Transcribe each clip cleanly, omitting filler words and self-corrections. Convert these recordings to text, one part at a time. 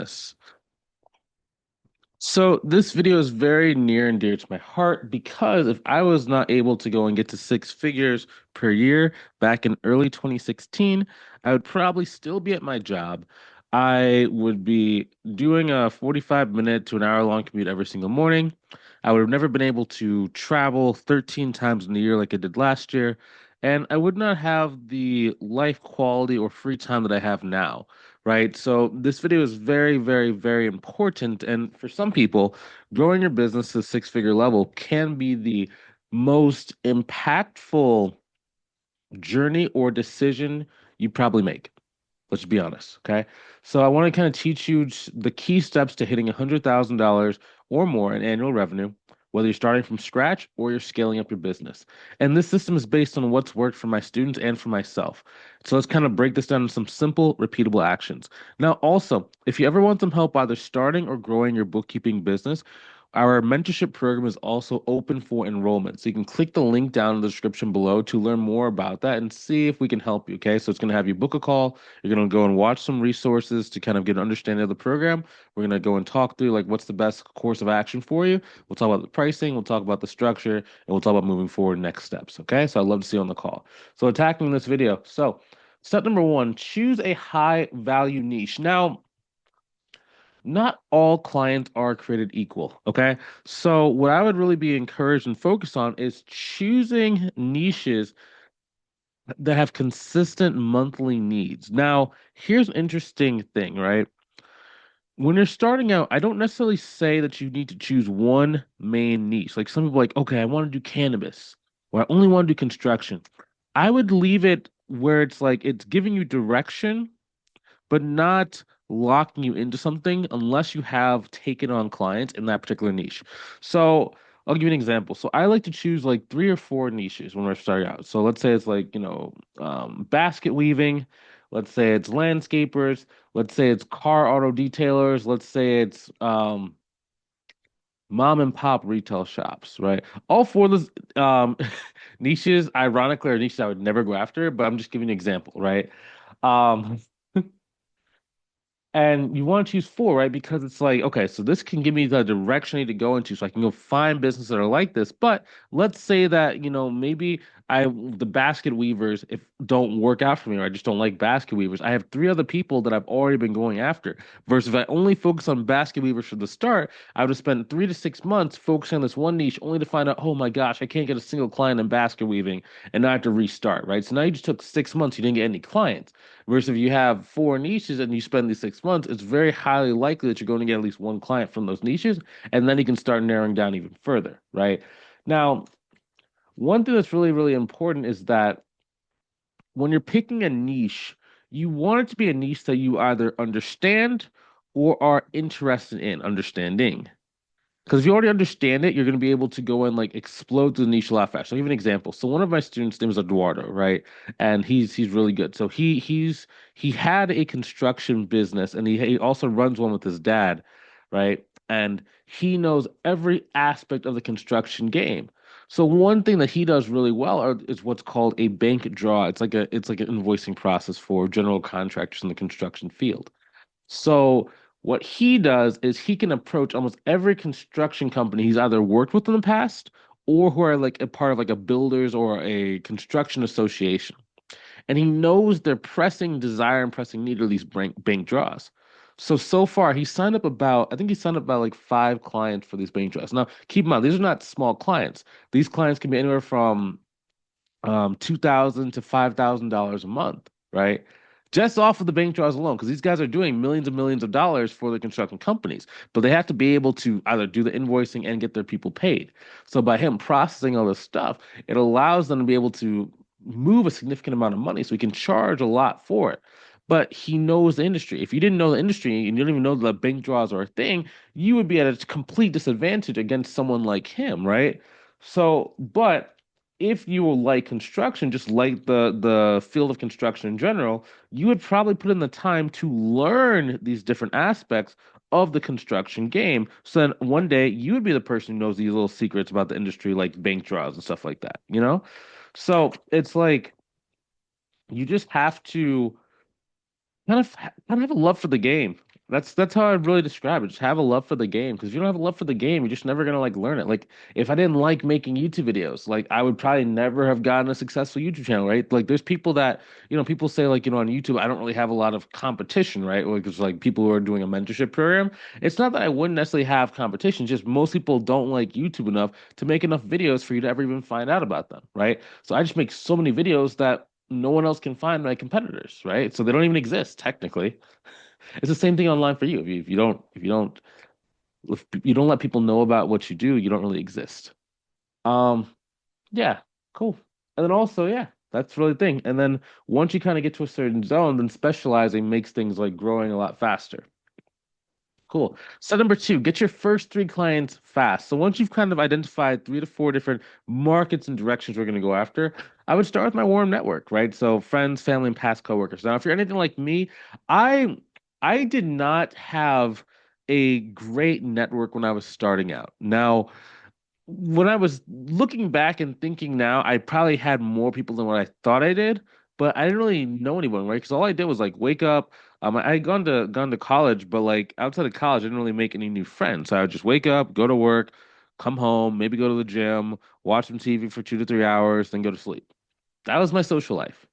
business. So this video is very near and dear to my heart because if I was not able to go and get to six figures per year back in early 2016, I would probably still be at my job. I would be doing a 45-minute to an hour long commute every single morning. I would have never been able to travel 13 times in a year like I did last year, and I would not have the life quality or free time that I have now, right? So this video is very, very, very important. And for some people, growing your business to a six-figure level can be the most impactful journey or decision you probably make. Let's be honest, okay? So I want to kind of teach you the key steps to hitting $100,000 or more in annual revenue, whether you're starting from scratch or you're scaling up your business. And this system is based on what's worked for my students and for myself. So let's kind of break this down into some simple, repeatable actions. Now, also, if you ever want some help either starting or growing your bookkeeping business, our mentorship program is also open for enrollment. So you can click the link down in the description below to learn more about that and see if we can help you. Okay. So it's going to have you book a call. You're going to go and watch some resources to kind of get an understanding of the program. We're going to go and talk through like what's the best course of action for you. We'll talk about the pricing, we'll talk about the structure, and we'll talk about moving forward next steps. Okay. So I'd love to see you on the call. So attacking this video. So step number one, choose a high value niche. Now, not all clients are created equal. Okay. So, what I would really be encouraged and focused on is choosing niches that have consistent monthly needs. Now, here's an interesting thing, right? When you're starting out, I don't necessarily say that you need to choose one main niche. Like some people are like, okay, I want to do cannabis, or I only want to do construction. I would leave it where it's like it's giving you direction but not locking you into something unless you have taken on clients in that particular niche. So I'll give you an example. So I like to choose like three or four niches when we're starting out. So let's say it's like, basket weaving. Let's say it's landscapers. Let's say it's car auto detailers. Let's say it's mom and pop retail shops, right? All four of those niches, ironically, are niches I would never go after, but I'm just giving you an example, right? Um, And you want to choose four, right? Because it's like, okay, so this can give me the direction I need to go into so I can go find businesses that are like this. But let's say that, maybe the basket weavers if don't work out for me, or I just don't like basket weavers. I have three other people that I've already been going after. Versus if I only focus on basket weavers from the start, I would have spent 3 to 6 months focusing on this one niche only to find out, oh my gosh, I can't get a single client in basket weaving and now I have to restart, right? So now you just took 6 months, you didn't get any clients. Versus if you have four niches and you spend these 6 months, it's very highly likely that you're going to get at least one client from those niches, and then you can start narrowing down even further, right? Now, one thing that's really, really important is that when you're picking a niche, you want it to be a niche that you either understand or are interested in understanding. Because if you already understand it, you're going to be able to go and like explode to the niche a lot faster. I'll give you an example. So one of my students' name is Eduardo, right? And he's really good. So he had a construction business, and he also runs one with his dad, right? And he knows every aspect of the construction game. So one thing that he does really well is what's called a bank draw. It's like an invoicing process for general contractors in the construction field. So what he does is he can approach almost every construction company he's either worked with in the past or who are like a part of like a builders or a construction association. And he knows their pressing desire and pressing need are these bank draws. So far I think he signed up about like five clients for these bank draws. Now, keep in mind, these are not small clients. These clients can be anywhere from 2,000 to $5,000 a month, right? Just off of the bank draws alone, because these guys are doing millions and millions of dollars for the construction companies, but they have to be able to either do the invoicing and get their people paid. So by him processing all this stuff, it allows them to be able to move a significant amount of money, so he can charge a lot for it. But he knows the industry. If you didn't know the industry and you didn't even know that bank draws are a thing, you would be at a complete disadvantage against someone like him, right? So, but if you will like construction, just like the field of construction in general, you would probably put in the time to learn these different aspects of the construction game. So then one day you would be the person who knows these little secrets about the industry, like bank draws and stuff like that, you know? So it's like you just have to kind of have a love for the game. That's how I'd really describe it. Just have a love for the game. Because if you don't have a love for the game, you're just never gonna like learn it. Like if I didn't like making YouTube videos, like I would probably never have gotten a successful YouTube channel, right? Like there's people that, people say like, on YouTube, I don't really have a lot of competition, right? Like it's like people who are doing a mentorship program. It's not that I wouldn't necessarily have competition, just most people don't like YouTube enough to make enough videos for you to ever even find out about them, right? So I just make so many videos that no one else can find my competitors, right? So they don't even exist technically. It's the same thing online for you. If you don't let people know about what you do, you don't really exist. Um, yeah, cool. And then also, yeah, that's really the thing. And then once you kind of get to a certain zone, then specializing makes things like growing a lot faster. Cool. So number two, get your first three clients fast. So once you've kind of identified 3 to 4 different markets and directions we're going to go after, I would start with my warm network, right? So friends, family, and past coworkers. Now, if you're anything like me, I I did not have a great network when I was starting out. Now, when I was looking back and thinking now, I probably had more people than what I thought I did, but I didn't really know anyone, right? Because all I did was like wake up. I had gone to college, but like outside of college, I didn't really make any new friends. So I would just wake up, go to work, come home, maybe go to the gym, watch some TV for 2 to 3 hours, then go to sleep. That was my social life.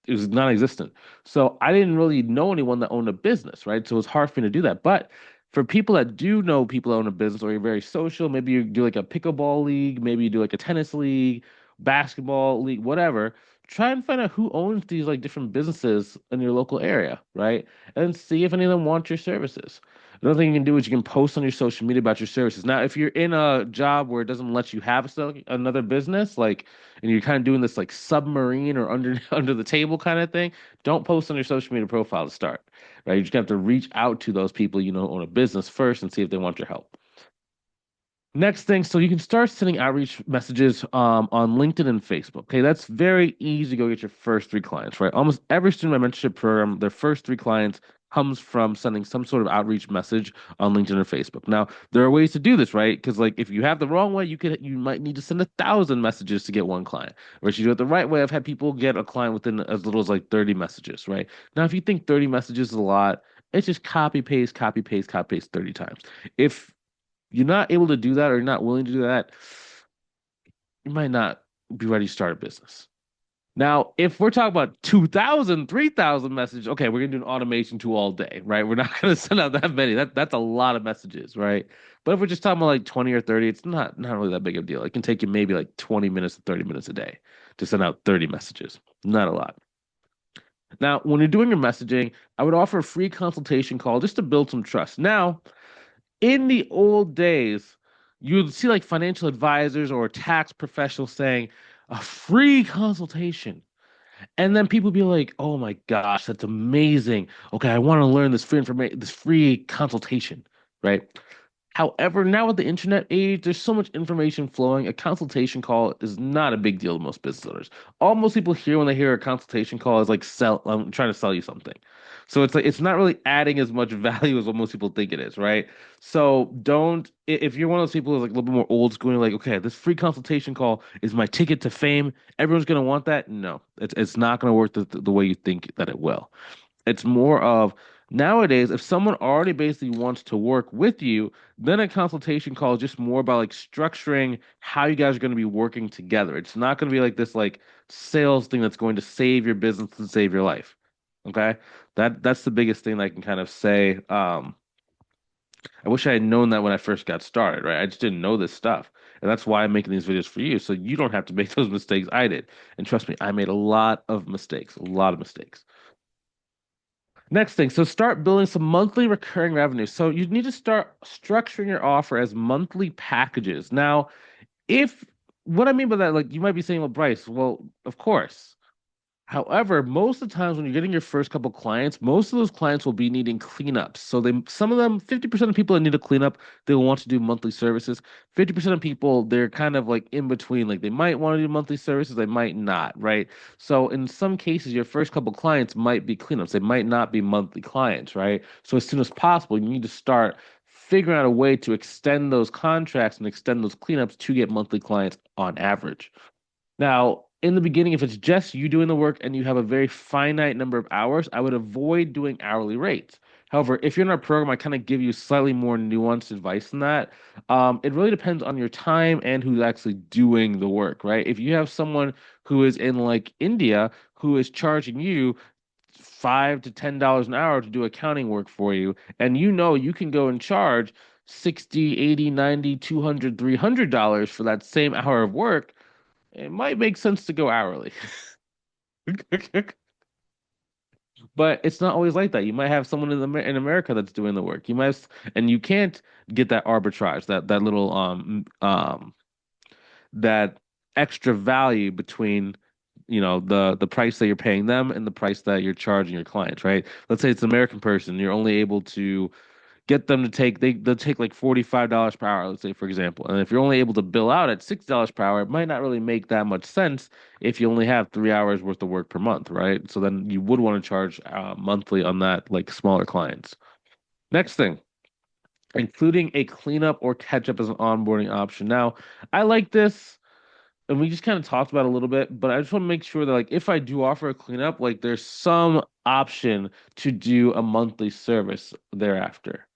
It was non-existent. So I didn't really know anyone that owned a business, right? So it was hard for me to do that. But for people that do know people that own a business, or you're very social, maybe you do like a pickleball league, maybe you do like a tennis league, basketball league, whatever. Try and find out who owns these like different businesses in your local area, right? And see if any of them want your services. Another thing you can do is you can post on your social media about your services. Now, if you're in a job where it doesn't let you have another business, like and you're kind of doing this like submarine or under under the table kind of thing, don't post on your social media profile to start, right? You just have to reach out to those people own a business first and see if they want your help. Next thing, so you can start sending outreach messages on LinkedIn and Facebook. Okay, that's very easy to go get your first three clients, right? Almost every student in my mentorship program, their first three clients comes from sending some sort of outreach message on LinkedIn or Facebook. Now, there are ways to do this, right? Because like if you have the wrong way, you might need to send 1,000 messages to get one client. Or if you do it the right way, I've had people get a client within as little as like 30 messages, right? Now, if you think 30 messages is a lot, it's just copy paste, copy paste, copy paste 30 times. If you're not able to do that or you're not willing to do that, you might not be ready to start a business. Now, if we're talking about 2,000, 3,000 messages, okay, we're gonna do an automation tool all day, right? We're not gonna send out that many. That's a lot of messages, right? But if we're just talking about like 20 or 30, it's not really that big of a deal. It can take you maybe like 20 minutes to 30 minutes a day to send out 30 messages. Not a lot. Now, when you're doing your messaging, I would offer a free consultation call just to build some trust. Now, in the old days, you'd see like financial advisors or tax professionals saying a free consultation. And then people be like, "Oh my gosh, that's amazing. Okay, I want to learn this free information, this free consultation, right?" However, now with the internet age, there's so much information flowing. A consultation call is not a big deal to most business owners. All most people hear when they hear a consultation call is like sell, I'm trying to sell you something. So it's like it's not really adding as much value as what most people think it is, right? So don't if you're one of those people who's like a little bit more old school, and you're like, okay, this free consultation call is my ticket to fame. Everyone's gonna want that. No, it's not gonna work the way you think that it will. It's more of nowadays, if someone already basically wants to work with you, then a consultation call is just more about like structuring how you guys are going to be working together. It's not going to be like this like sales thing that's going to save your business and save your life. Okay? That's the biggest thing I can kind of say. I wish I had known that when I first got started, right? I just didn't know this stuff. And that's why I'm making these videos for you, so you don't have to make those mistakes I did. And trust me, I made a lot of mistakes, a lot of mistakes. Next thing, so start building some monthly recurring revenue. So you need to start structuring your offer as monthly packages. Now, if what I mean by that, like you might be saying, well, Bryce, well, of course. However, most of the times when you're getting your first couple clients, most of those clients will be needing cleanups. So some of them, 50% of people that need a cleanup, they will want to do monthly services. 50% of people, they're kind of like in between. Like they might want to do monthly services, they might not, right? So in some cases, your first couple clients might be cleanups. They might not be monthly clients, right? So as soon as possible, you need to start figuring out a way to extend those contracts and extend those cleanups to get monthly clients on average. Now, in the beginning, if it's just you doing the work and you have a very finite number of hours, I would avoid doing hourly rates. However, if you're in our program, I kind of give you slightly more nuanced advice than that. It really depends on your time and who's actually doing the work, right? If you have someone who is in like India who is charging you $5 to $10 an hour to do accounting work for you, and you know you can go and charge 60, 80, 90, 200, $300 for that same hour of work, it might make sense to go hourly. But it's not always like that. You might have someone in America that's doing the work. And you can't get that arbitrage, that little that extra value between the price that you're paying them and the price that you're charging your clients, right? Let's say it's an American person, you're only able to get them to they'll take like $45 per hour, let's say for example. And if you're only able to bill out at $6 per hour, it might not really make that much sense if you only have 3 hours worth of work per month, right? So then you would want to charge monthly on that, like smaller clients. Next thing, including a cleanup or catch up as an onboarding option. Now, I like this and we just kind of talked about it a little bit, but I just want to make sure that like if I do offer a cleanup, like there's some option to do a monthly service thereafter.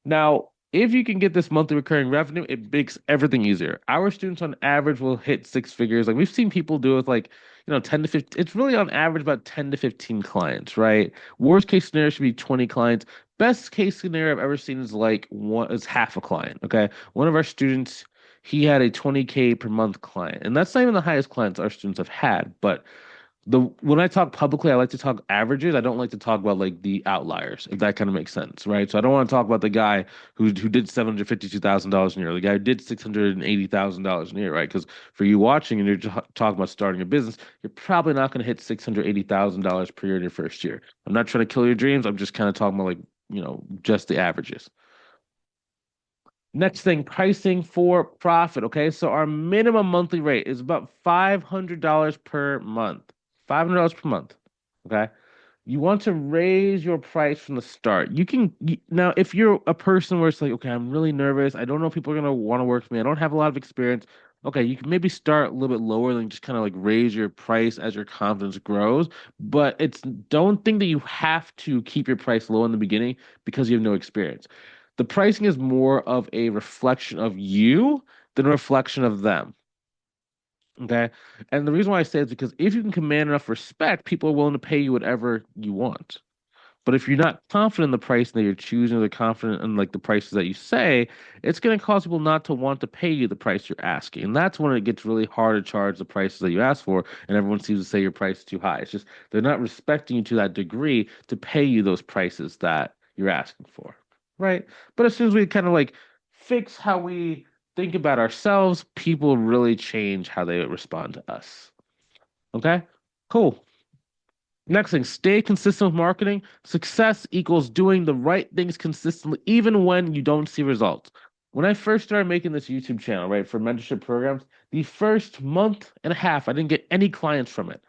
Now, if you can get this monthly recurring revenue, it makes everything easier. Our students on average will hit six figures. Like we've seen people do it with like, 10 to 15. It's really on average about 10 to 15 clients, right? Worst case scenario should be 20 clients. Best case scenario I've ever seen is like one is half a client. Okay. One of our students, he had a 20K per month client. And that's not even the highest clients our students have had, but the when I talk publicly, I like to talk averages. I don't like to talk about like the outliers, if that kind of makes sense, right? So I don't want to talk about the guy who did $752,000 in a year, the guy who did $680,000 in a year, right? Because for you watching and you're talking about starting a business, you're probably not going to hit $680,000 per year in your first year. I'm not trying to kill your dreams. I'm just kind of talking about like just the averages. Next thing, pricing for profit. Okay, so our minimum monthly rate is about $500 per month. $500 per month. Okay. You want to raise your price from the start. Now, if you're a person where it's like, okay, I'm really nervous. I don't know if people are gonna want to work with me. I don't have a lot of experience. Okay, you can maybe start a little bit lower than just kind of like raise your price as your confidence grows. But don't think that you have to keep your price low in the beginning because you have no experience. The pricing is more of a reflection of you than a reflection of them. Okay. And the reason why I say it is because if you can command enough respect, people are willing to pay you whatever you want. But if you're not confident in the price that you're choosing, or they're confident in like the prices that you say, it's going to cause people not to want to pay you the price you're asking. And that's when it gets really hard to charge the prices that you ask for, and everyone seems to say your price is too high. It's just they're not respecting you to that degree to pay you those prices that you're asking for. Right? But as soon as we kind of like fix how we think about ourselves, people really change how they respond to us. Okay? Cool. Next thing, stay consistent with marketing. Success equals doing the right things consistently, even when you don't see results. When I first started making this YouTube channel, right, for mentorship programs, the first month and a half, I didn't get any clients from it.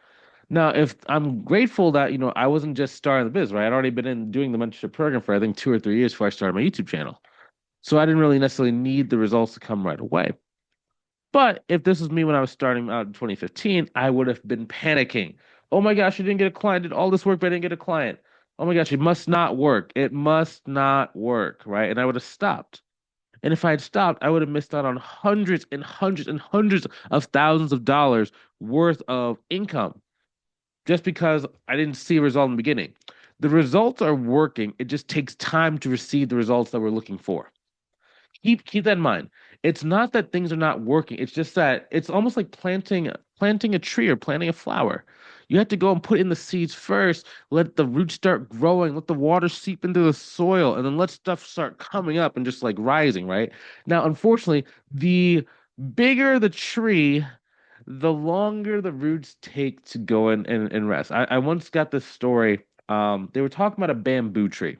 Now, if I'm grateful that, I wasn't just starting the biz, right? I'd already been in doing the mentorship program for I think 2 or 3 years before I started my YouTube channel. So I didn't really necessarily need the results to come right away. But if this was me when I was starting out in 2015, I would have been panicking. Oh my gosh, I didn't get a client. Did all this work, but I didn't get a client. Oh my gosh, it must not work. It must not work, right? And I would have stopped. And if I had stopped, I would have missed out on hundreds and hundreds and hundreds of thousands of dollars worth of income just because I didn't see a result in the beginning. The results are working. It just takes time to receive the results that we're looking for. Keep that in mind. It's not that things are not working. It's just that it's almost like planting a tree or planting a flower. You have to go and put in the seeds first, let the roots start growing, let the water seep into the soil, and then let stuff start coming up and just like rising, right? Now, unfortunately, the bigger the tree, the longer the roots take to go and rest. I once got this story. They were talking about a bamboo tree.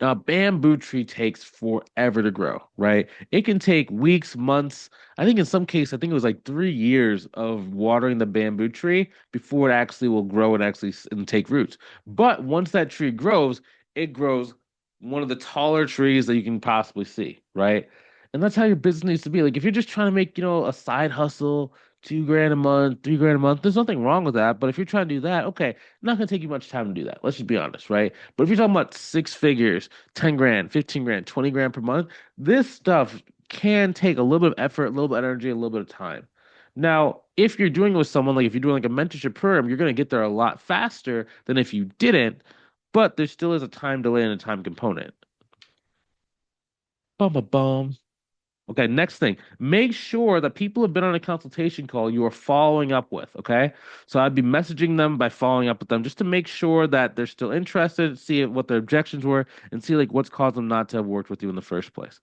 Now, a bamboo tree takes forever to grow, right? It can take weeks, months. I think in some cases, I think it was like 3 years of watering the bamboo tree before it actually will grow and and take roots. But once that tree grows, it grows one of the taller trees that you can possibly see, right? And that's how your business needs to be. Like if you're just trying to make, a side hustle, 2 grand a month, 3 grand a month. There's nothing wrong with that. But if you're trying to do that, okay, not gonna take you much time to do that. Let's just be honest, right? But if you're talking about six figures, 10 grand, 15 grand, 20 grand per month, this stuff can take a little bit of effort, a little bit of energy, a little bit of time. Now, if you're doing it with someone, like if you're doing like a mentorship program, you're gonna get there a lot faster than if you didn't, but there still is a time delay and a time component. Bum, bum, bum. Okay, next thing, make sure that people have been on a consultation call you are following up with. Okay, so I'd be messaging them by following up with them just to make sure that they're still interested, see what their objections were, and see like what's caused them not to have worked with you in the first place.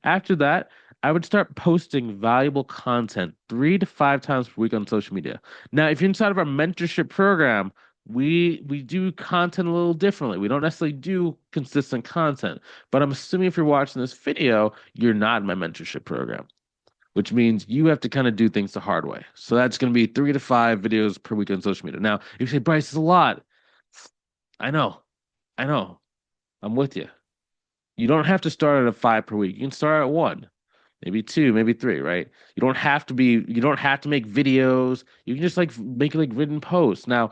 After that, I would start posting valuable content 3 to 5 times per week on social media. Now, if you're inside of our mentorship program, we do content a little differently. We don't necessarily do consistent content, but I'm assuming if you're watching this video you're not in my mentorship program, which means you have to kind of do things the hard way. So that's going to be 3 to 5 videos per week on social media. Now, if you say, Bryce, is a lot, I know, I know, I'm with you. You don't have to start at a five per week. You can start at one, maybe two, maybe three, right? You don't have to make videos. You can just like make like written posts. Now,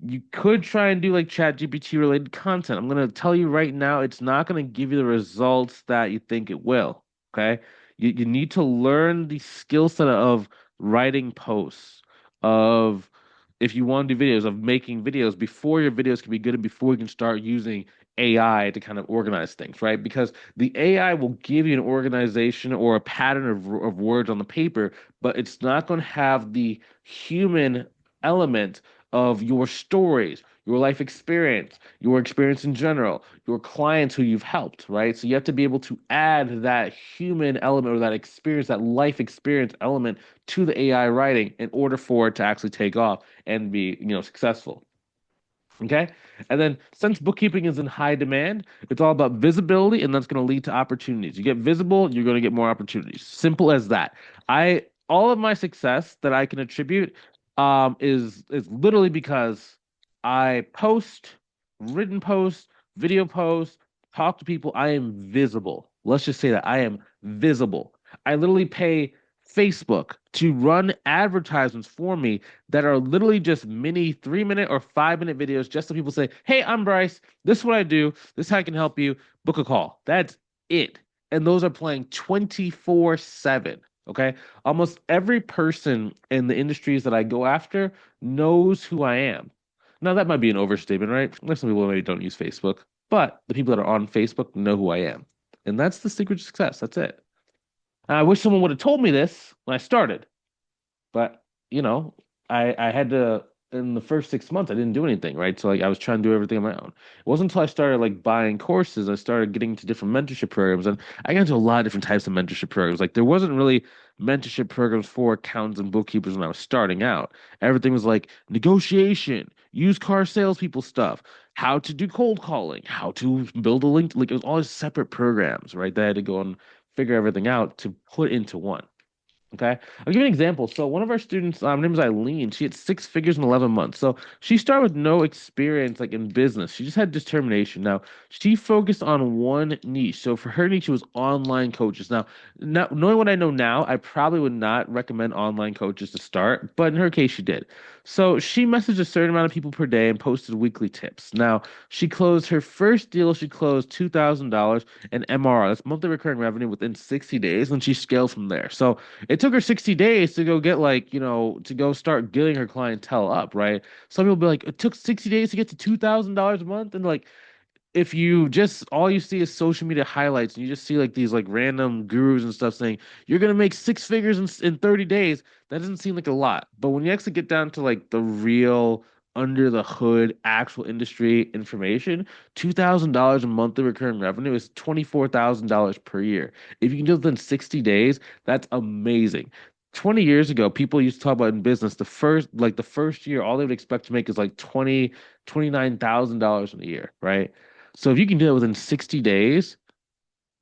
you could try and do like chat GPT related content. I'm gonna tell you right now, it's not gonna give you the results that you think it will. Okay. You need to learn the skill set of writing posts, of if you want to do videos, of making videos before your videos can be good and before you can start using AI to kind of organize things, right? Because the AI will give you an organization or a pattern of words on the paper, but it's not going to have the human element of your stories, your life experience, your experience in general, your clients who you've helped, right? So you have to be able to add that human element or that experience, that life experience element to the AI writing in order for it to actually take off and be, successful. Okay. And then since bookkeeping is in high demand, it's all about visibility, and that's going to lead to opportunities. You get visible, you're going to get more opportunities. Simple as that. All of my success that I can attribute is literally because I post, written posts, video posts, talk to people. I am visible. Let's just say that I am visible. I literally pay Facebook to run advertisements for me that are literally just mini 3 minute or 5 minute videos just so people say, Hey, I'm Bryce. This is what I do. This is how I can help you. Book a call. That's it. And those are playing 24/7. Okay. Almost every person in the industries that I go after knows who I am. Now, that might be an overstatement, right? There's some people who maybe don't use Facebook, but the people that are on Facebook know who I am. And that's the secret to success. That's it. I wish someone would have told me this when I started. But you know, I had to in the first 6 months I didn't do anything, right? So like I was trying to do everything on my own. It wasn't until I started like buying courses, I started getting into different mentorship programs, and I got into a lot of different types of mentorship programs. Like there wasn't really mentorship programs for accountants and bookkeepers when I was starting out. Everything was like negotiation, used car salespeople stuff, how to do cold calling, how to build a link. Like it was all these separate programs, right? That I had to go and figure everything out to put into one. Okay. I'll give you an example. So one of our students, her name is Eileen. She had 6 figures in 11 months. So she started with no experience like in business. She just had determination. Now she focused on one niche. So for her niche, it was online coaches. Now knowing what I know now, I probably would not recommend online coaches to start, but in her case, she did. So she messaged a certain amount of people per day and posted weekly tips. Now she closed her first deal. She closed $2,000 in MRR. That's monthly recurring revenue within 60 days, and she scaled from there. So it took her 60 days to go get like, to go start getting her clientele up, right? Some people be like, it took 60 days to get to $2,000 a month. And like, if you just all you see is social media highlights and you just see like these like random gurus and stuff saying you're gonna make 6 figures in 30 days, that doesn't seem like a lot. But when you actually get down to like the real under the hood actual industry information, $2,000 a monthly recurring revenue is $24,000 per year. If you can do it within 60 days, that's amazing. 20 years ago, people used to talk about in business the first year, all they would expect to make is like $29,000 in a year, right? So if you can do it within 60 days,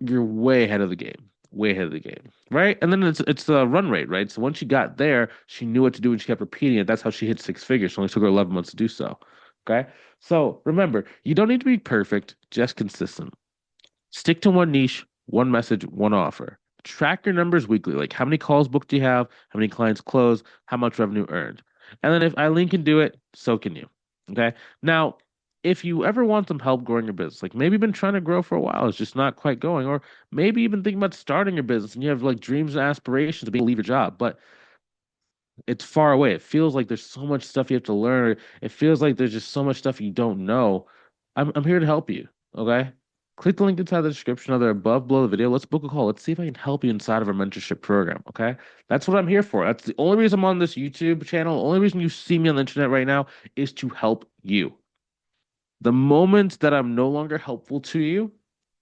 you're way ahead of the game. Way ahead of the game. Right? And then it's the run rate, right? So once she got there, she knew what to do and she kept repeating it. That's how she hit 6 figures. It only took her 11 months to do so. Okay. So remember, you don't need to be perfect, just consistent. Stick to one niche, one message, one offer. Track your numbers weekly. Like how many calls booked do you have? How many clients closed? How much revenue earned? And then if Eileen can do it, so can you. Okay. Now, if you ever want some help growing your business, like maybe you've been trying to grow for a while, it's just not quite going, or maybe you've been thinking about starting your business and you have like dreams and aspirations to be able to leave your job, but it's far away. It feels like there's so much stuff you have to learn. It feels like there's just so much stuff you don't know. I'm here to help you. Okay. Click the link inside the description, either above, below the video. Let's book a call. Let's see if I can help you inside of our mentorship program. Okay. That's what I'm here for. That's the only reason I'm on this YouTube channel. The only reason you see me on the internet right now is to help you. The moment that I'm no longer helpful to you,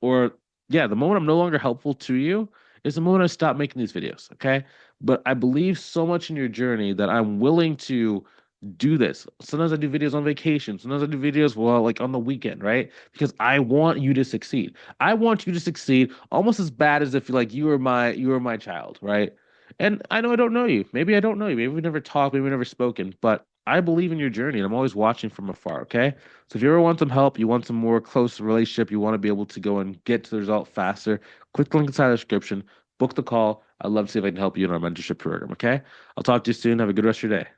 or yeah, the moment I'm no longer helpful to you is the moment I stop making these videos. Okay. But I believe so much in your journey that I'm willing to do this. Sometimes I do videos on vacation. Sometimes I do videos, well, like on the weekend, right? Because I want you to succeed. I want you to succeed almost as bad as if like you were my child, right? And I know I don't know you. Maybe I don't know you. Maybe we've never talked, maybe we've never spoken, but I believe in your journey and I'm always watching from afar, okay? So if you ever want some help, you want some more close relationship, you want to be able to go and get to the result faster, click the link inside the description, book the call. I'd love to see if I can help you in our mentorship program, okay? I'll talk to you soon. Have a good rest of your day.